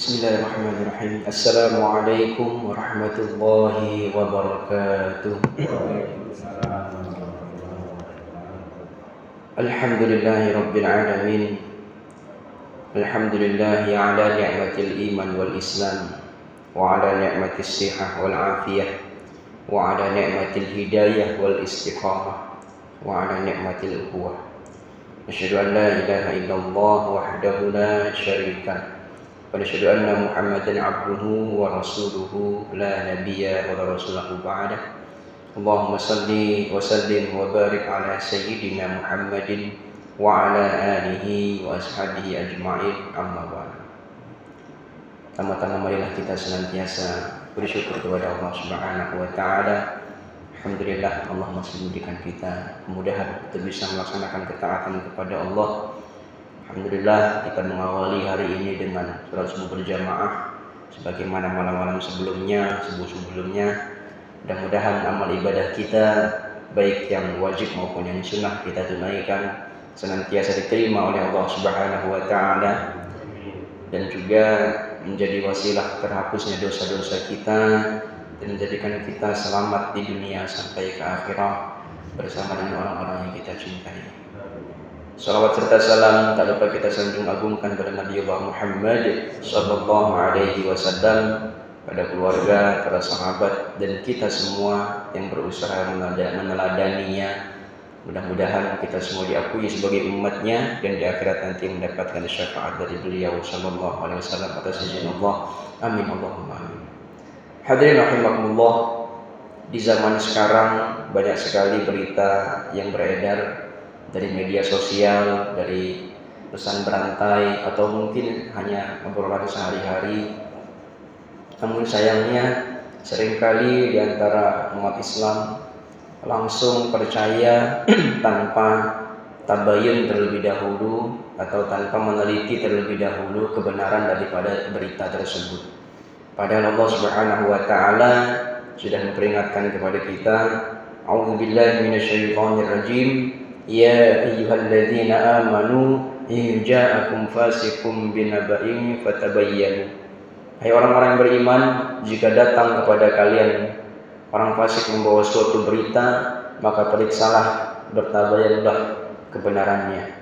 Bismillahirrahmanirrahim. Assalamualaikum warahmatullahi wabarakatuh. Alhamdulillahi rabbil alamin. Alhamdulillahi ala ni'matil iman wal islam wa ala ni'matis sihah wal afiyah wa ala ni'matil hidayah wal istiqamah wa ala ni'matil ukhuwah. Asyhadu an la ilaha illallah wahdahu la syarika lah. ونشهد أن محمدا عبده ورسوله لا نبي ولا رسول بعده اللهم صل وسلم وبارك على سيدنا محمد وعلى آله وأصحابه أجمعين أما بعد. Tama-tama marilah kita senantiasa bersyukur kepada Allah Subhanahu wa taala. Alhamdulillah Allah masih memberikan kita kemudahan untuk bisa melaksanakan ketaatan kepada Allah. Alhamdulillah kita mengawali hari ini dengan sholat subuh berjamaah sebagaimana malam-malam sebelumnya, subuh-sebelumnya. Mudah-mudahan amal ibadah kita baik yang wajib maupun yang sunnah kita tunaikan senantiasa diterima oleh Allah Subhanahu wa taala dan juga menjadi wasilah terhapusnya dosa-dosa kita dan menjadikan kita selamat di dunia sampai ke akhirat bersama dengan orang-orang yang kita cintai. Salawat serta salam tak lupa kita sanjung agungkan kepada Nabi Allah Muhammad sallallahu alaihi wasallam, pada keluarga, para sahabat dan kita semua yang berusaha meneladaninya. Mudah-mudahan kita semua diakui sebagai umatnya dan di akhirat nanti mendapatkan syafaat dari beliau sallallahu alaihi wasallam atas izin Allah. Amin Allahumma amin. Hadirin rahimakumullah, di zaman sekarang banyak sekali berita yang beredar dari media sosial, dari pesan berantai atau mungkin hanya obrolan sehari-hari. Namun sayangnya seringkali di antara umat Islam langsung percaya tanpa tabayun terlebih dahulu atau tanpa meneliti terlebih dahulu kebenaran daripada berita tersebut. Padahal Allah Subhanahu wa taala sudah memperingatkan kepada kita, A'udzubillahi minasyaitonir rajim. Ya ayyuhalladzina amanu in ja'akum fasiqun binaba'in fatabayyanu. Hai orang-orang yang beriman, jika datang kepada kalian orang fasik membawa suatu berita, maka periksalah, bertabayyanlah kebenarannya.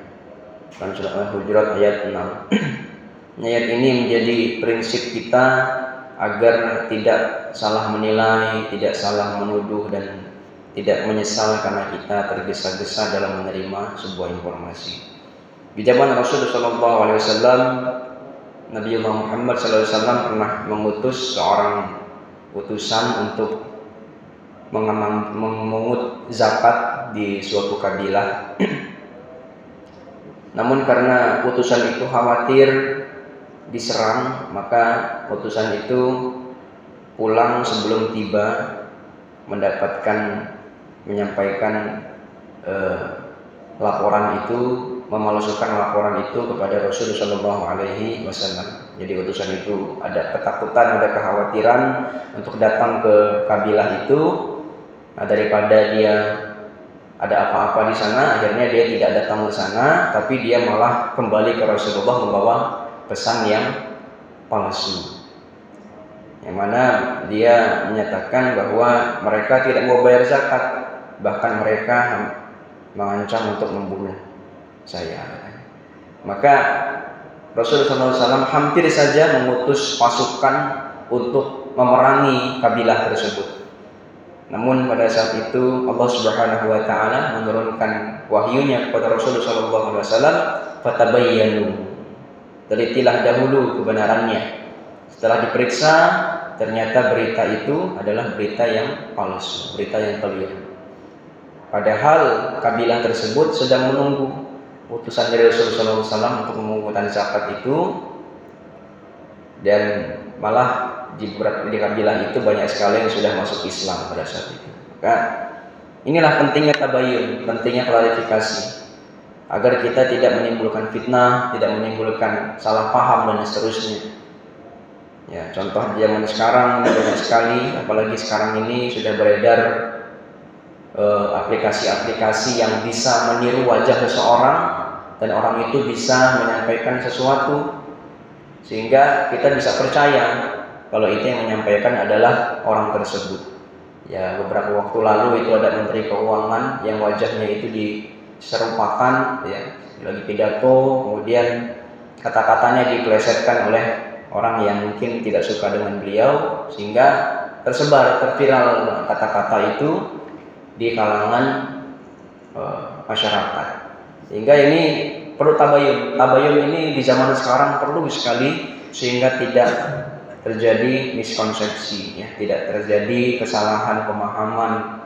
Dalam surah Al-Hujurat ayat 6. Ayat ini menjadi prinsip kita agar tidak salah menilai, tidak salah menuduh dan tidak menyesal karena kita tergesa-gesa dalam menerima sebuah informasi. Di zaman Rasulullah SAW, Nabi Muhammad SAW pernah mengutus seorang utusan untuk memungut zakat di suatu kabilah. Namun karena utusan itu khawatir diserang, maka utusan itu pulang sebelum tiba menyampaikan laporan itu, memalsukan laporan itu kepada Rasulullah Shallallahu Alaihi Wasallam. Jadi utusan itu ada ketakutan, ada kekhawatiran untuk datang ke kabilah itu. Nah, daripada dia ada apa-apa di sana, akhirnya dia tidak datang ke sana, tapi dia malah kembali ke Rasulullah membawa pesan yang palsu, yang mana dia menyatakan bahwa mereka tidak mau bayar zakat. Bahkan mereka mengancam untuk membunuh saya. Maka Rasulullah SAW hampir saja mengutus pasukan untuk memerangi kabilah tersebut. Namun pada saat itu Allah Subhanahu wa taala menurunkan wahyunya kepada Rasulullah SAW, fatabayyanu. Telitilah dahulu kebenarannya. Setelah diperiksa, ternyata berita itu adalah berita yang palsu, berita yang keliru. Padahal kabilah tersebut sedang menunggu utusan dari Rasulullah SAW untuk memungutan zakat itu, dan malah di kabilah itu banyak sekali yang sudah masuk Islam pada saat itu. Maka inilah pentingnya tabayun, pentingnya klarifikasi, agar kita tidak menimbulkan fitnah, tidak menimbulkan salah paham dan seterusnya. Ya, contoh di zaman sekarang banyak sekali, apalagi sekarang ini sudah beredar aplikasi-aplikasi yang bisa meniru wajah seseorang dan orang itu bisa menyampaikan sesuatu sehingga kita bisa percaya kalau itu yang menyampaikan adalah orang tersebut. Ya, beberapa waktu lalu itu ada Menteri Keuangan yang wajahnya itu diserupakan, ya, lagi pidato, kemudian kata-katanya dipelesetkan oleh orang yang mungkin tidak suka dengan beliau, sehingga terviral kata-kata itu di kalangan masyarakat. Sehingga ini perlu tabayun. Tabayun ini di zaman sekarang perlu sekali sehingga tidak terjadi miskonsepsi, ya, tidak terjadi kesalahan pemahaman.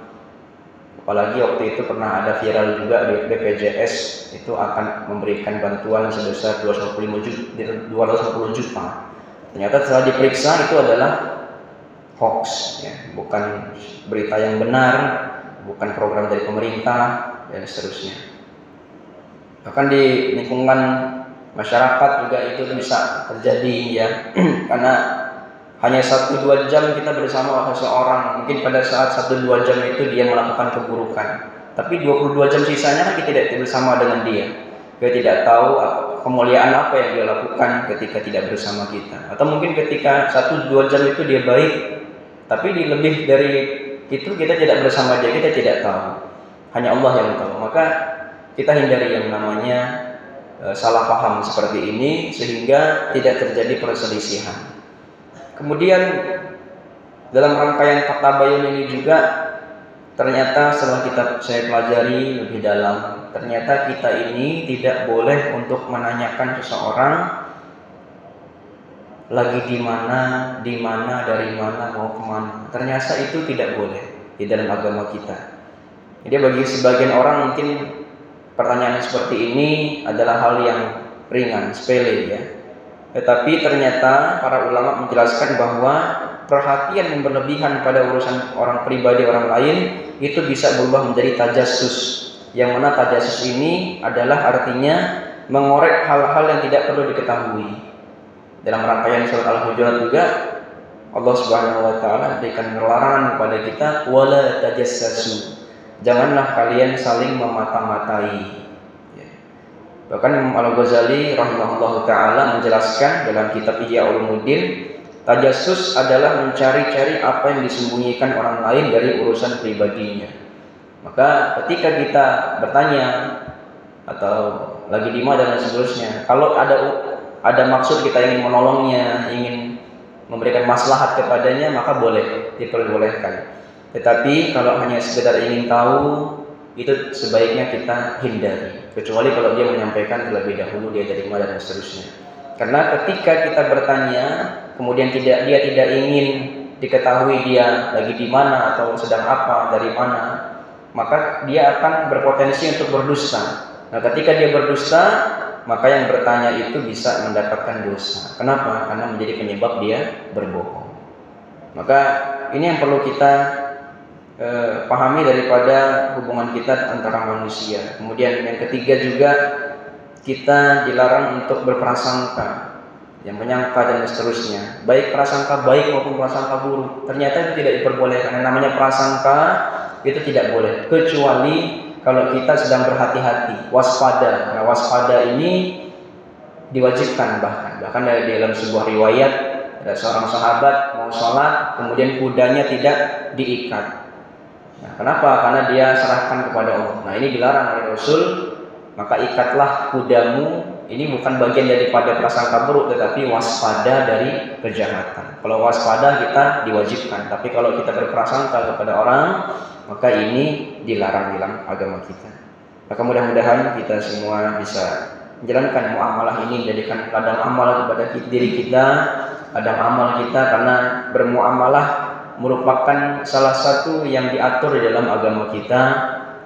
Apalagi waktu itu pernah ada viral juga di BPJS itu akan memberikan bantuan sebesar 250 juta. Ternyata setelah diperiksa itu adalah hoax, ya, bukan berita yang benar, bukan program dari pemerintah, dan seterusnya. Bahkan di lingkungan masyarakat juga itu bisa terjadi, ya, karena hanya 1-2 jam kita bersama seseorang, mungkin pada saat 1-2 jam itu dia melakukan keburukan, tapi 22 jam sisanya kan kita tidak bersama dengan dia. Dia tidak tahu kemuliaan apa yang dia lakukan ketika tidak bersama kita. Atau mungkin ketika 1-2 jam itu dia baik, tapi lebih dari itu kita tidak bersama dia, kita tidak tahu. Hanya Allah yang tahu. Maka kita hindari yang namanya salah paham seperti ini sehingga tidak terjadi perselisihan. Kemudian dalam rangkaian tabayun ini juga ternyata setelah saya pelajari lebih dalam, ternyata kita ini tidak boleh untuk menanyakan seseorang lagi di mana, dari mana, mau kemana. Ternyata itu tidak boleh di dalam agama kita. Jadi bagi sebagian orang mungkin pertanyaan seperti ini adalah hal yang ringan, sepele, ya. Tetapi ternyata para ulama menjelaskan bahwa perhatian yang berlebihan pada urusan orang pribadi orang lain itu bisa berubah menjadi tajassus. Yang mana tajassus ini adalah artinya mengorek hal-hal yang tidak perlu diketahui. Dalam rangkaian surat Al-Hujurat juga Allah Subhanahu wa taala berikan larangan kepada kita, wala tajassasu. Janganlah kalian saling memata-matai. Bahkan Imam Al-Ghazali rahimahullah ta'ala menjelaskan dalam kitab Ihya Ulumuddin, tajassus adalah mencari-cari apa yang disembunyikan orang lain dari urusan pribadinya. Maka ketika kita bertanya atau lagi di mana dan seterusnya, kalau ada maksud kita ingin menolongnya, ingin memberikan maslahat kepadanya, maka boleh, diperbolehkan. Tetapi kalau hanya sekedar ingin tahu, itu sebaiknya kita hindari, kecuali kalau dia menyampaikan terlebih dahulu dia dari mana dan seterusnya. Karena ketika kita bertanya kemudian dia tidak ingin diketahui dia lagi di mana atau sedang apa, dari mana, maka dia akan berpotensi untuk berdusta. Nah, ketika dia berdusta, maka yang bertanya itu bisa mendapatkan dosa. Kenapa? Karena menjadi penyebab dia berbohong. Maka ini yang perlu kita pahami daripada hubungan kita antara manusia. Kemudian yang ketiga juga, kita dilarang untuk berprasangka, yang menyangka dan seterusnya, baik prasangka baik maupun prasangka buruk. Ternyata itu tidak diperbolehkan. Yang namanya prasangka itu tidak boleh, kecuali kalau kita sedang berhati-hati, waspada. Nah, waspada ini diwajibkan, bahkan dari dalam sebuah riwayat ada seorang sahabat mau sholat, kemudian kudanya tidak diikat. Nah, kenapa? Karena dia serahkan kepada Allah. Nah, ini dilarang oleh Rasul. Maka ikatlah kudamu. Ini bukan bagian daripada prasangka buruk, tetapi waspada dari kejahatan. Kalau waspada kita diwajibkan, tapi kalau kita berprasangka kepada orang, maka ini dilarang dalam agama kita. Maka mudah-mudahan kita semua bisa menjalankan muamalah ini, menjadikan ladang amal kepada diri kita, ladang amal kita, karena bermuamalah merupakan salah satu yang diatur di dalam agama kita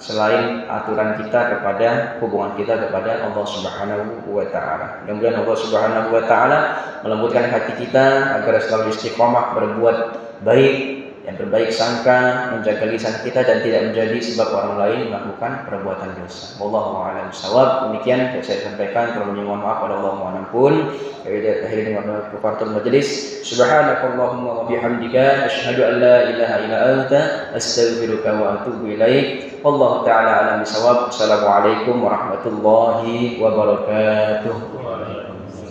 selain aturan kita kepada hubungan kita kepada Allah Subhanahu wa taala. Mudah-mudahan Allah Subhanahu wa taala melembutkan hati kita agar selalu istiqomah berbuat baik, yang berbaik sangka, menjaga lisan kita dan tidak menjadi sebab orang lain melakukan perbuatan dosa. Wallahu a'lam bishawab. Demikian yang saya sampaikan, kalau mohon maaf pada Allah mohon ampun. Akhirnya dengan kafaratul majlis. Subhanakallahumma wa bihamdika asyhadu an la ilaha illa anta astaghfiruka wa atubu ilaik. Wallahu taala a'lam bishawab. Assalamualaikum warahmatullahi wabarakatuh.